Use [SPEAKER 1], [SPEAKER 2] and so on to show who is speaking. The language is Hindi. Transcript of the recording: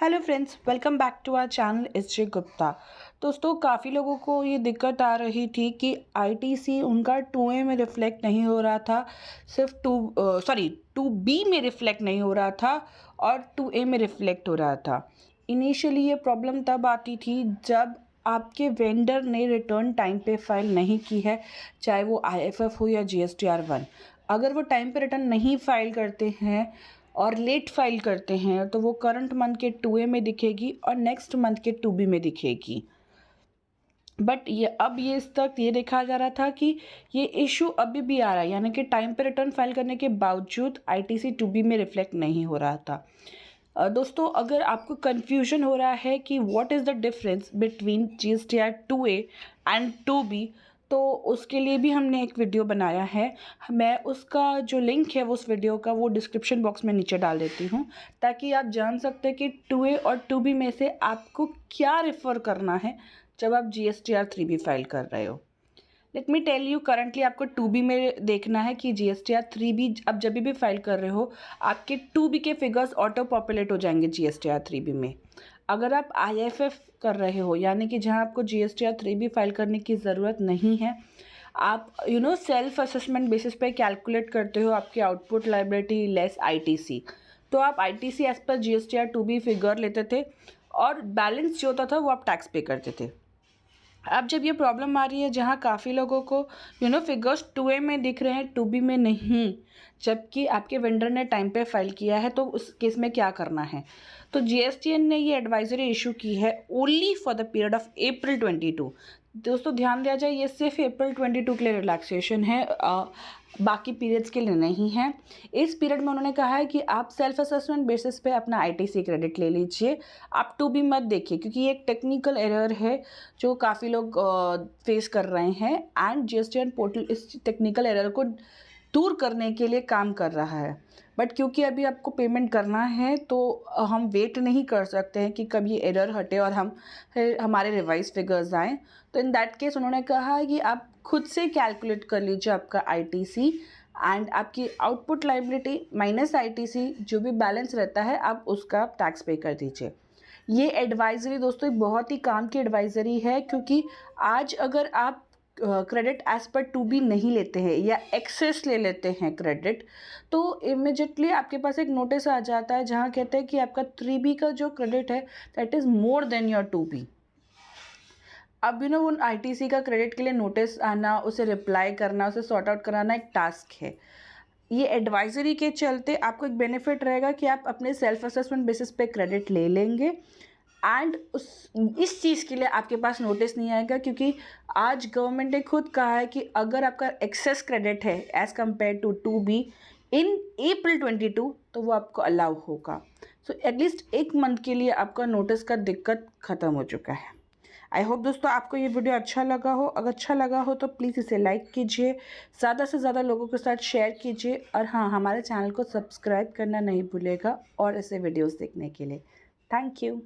[SPEAKER 1] Hello friends, welcome back to our channel SJ Gupta. दोस्तों, काफ़ी लोगों को ये दिक्कत आ रही थी कि आईटीसी उनका 2A में रिफ्लेक्ट नहीं हो रहा था, सिर्फ 2B में रिफ्लेक्ट नहीं हो रहा था और 2A में रिफ्लेक्ट हो रहा था। इनिशियली ये प्रॉब्लम तब आती थी जब आपके वेंडर ने रिटर्न टाइम पे फाइल नहीं की है, चाहे वो IFF हो या GSTR1। अगर वो टाइम पे रिटर्न नहीं फाइल करते हैं और लेट फाइल करते हैं तो वो करंट मंथ के 2A में दिखेगी और नेक्स्ट मंथ के 2B में दिखेगी। बट ये इस तक ये देखा जा रहा था कि ये इशू अभी भी आ रहा है, यानी कि टाइम पे रिटर्न फाइल करने के बावजूद आईटीसी 2B में रिफ्लेक्ट नहीं हो रहा था। दोस्तों, अगर आपको कन्फ्यूजन हो रहा है कि what is the difference between GSTR 2A and 2B, तो उसके लिए भी हमने एक वीडियो बनाया है। मैं उसका जो लिंक है उस वीडियो का वो डिस्क्रिप्शन बॉक्स में नीचे डाल देती हूँ, ताकि आप जान सकते हैं कि 2A और 2B में से आपको क्या रेफ़र करना है जब आप GSTR 3B फाइल कर रहे हो। Let me tell you, currently आपको 2B में देखना है कि GSTR 3B अब जब भी फाइल कर रहे हो आपके 2B के फिगर्स ऑटो पॉपुलेट हो जाएंगे GSTR 3B में। अगर आप IFF कर रहे हो, यानी कि जहां आपको GSTR 3B फाइल करने की ज़रूरत नहीं है, आप सेल्फ असेसमेंट बेसिस पे कैलकुलेट करते हो आपकी आउटपुट लायबिलिटी लेस ITC, तो आप ITC एज पर GSTR 2B फिगर लेते थे और बैलेंस जो होता था वो आप टैक्स पे करते थे। अब जब ये प्रॉब्लम आ रही है जहाँ काफ़ी लोगों को फिगर्स 2A में दिख रहे हैं, 2B में नहीं, जबकि आपके वेंडर ने टाइम पे फाइल किया है, तो उस केस में क्या करना है। तो GSTN ने ये एडवाइजरी इशू की है only for the period of April 22। दोस्तों, ध्यान दिया जाए, ये सिर्फ अप्रैल 22 के लिए रिलैक्सेशन है, बाकी पीरियड्स के लिए नहीं है। इस पीरियड में उन्होंने कहा है कि आप सेल्फ असेसमेंट बेसिस पे अपना ITC क्रेडिट ले लीजिए, आप 2B मत देखिए, क्योंकि ये एक टेक्निकल एरर है जो काफ़ी लोग फेस कर रहे हैं एंड GSTN पोर्टल इस टेक्निकल एरर को दूर करने के लिए काम कर रहा है। बट क्योंकि अभी आपको पेमेंट करना है तो हम वेट नहीं कर सकते हैं कि कब ये एरर हटे और हमारे रिवाइज फिगर्स आएँ। तो इन दैट केस उन्होंने कहा है कि आप खुद से कैलकुलेट कर लीजिए आपका ITC एंड आपकी आउटपुट लायबिलिटी माइनस ITC जो भी बैलेंस रहता है आप उसका टैक्स पे कर दीजिए। ये एडवाइज़री दोस्तों एक बहुत ही काम की एडवाइज़री है, क्योंकि आज अगर आप क्रेडिट एज पर 2B नहीं लेते हैं या एक्सेस ले लेते हैं क्रेडिट, तो इमिजिएटली आपके पास एक नोटिस आ जाता है जहाँ कहते हैं कि आपका 3B का जो क्रेडिट है that is more than your 2B। अब उन ITC का क्रेडिट के लिए नोटिस आना, उसे रिप्लाई करना, उसे सॉर्ट आउट कराना एक टास्क है। ये एडवाइजरी के चलते आपको एक बेनिफिट रहेगा कि आप अपने सेल्फ असेसमेंट बेसिस पे क्रेडिट ले लेंगे एंड इस चीज़ के लिए आपके पास नोटिस नहीं आएगा, क्योंकि आज गवर्नमेंट ने खुद कहा है कि अगर आपका एक्सेस क्रेडिट है एज़ कम्पेयर टू 2B इन अप्रैल 22, तो वो आपको अलाउ होगा। सो एटलीस्ट एक मंथ के लिए आपका नोटिस का दिक्कत ख़त्म हो चुका है। आई होप दोस्तों आपको ये वीडियो अच्छा लगा हो। अगर अच्छा लगा हो तो प्लीज़ इसे लाइक कीजिए, ज़्यादा से ज़्यादा लोगों के साथ शेयर कीजिए और हाँ, हमारे चैनल को सब्सक्राइब करना नहीं भूलिएगा और ऐसे वीडियोस देखने के लिए। Thank you.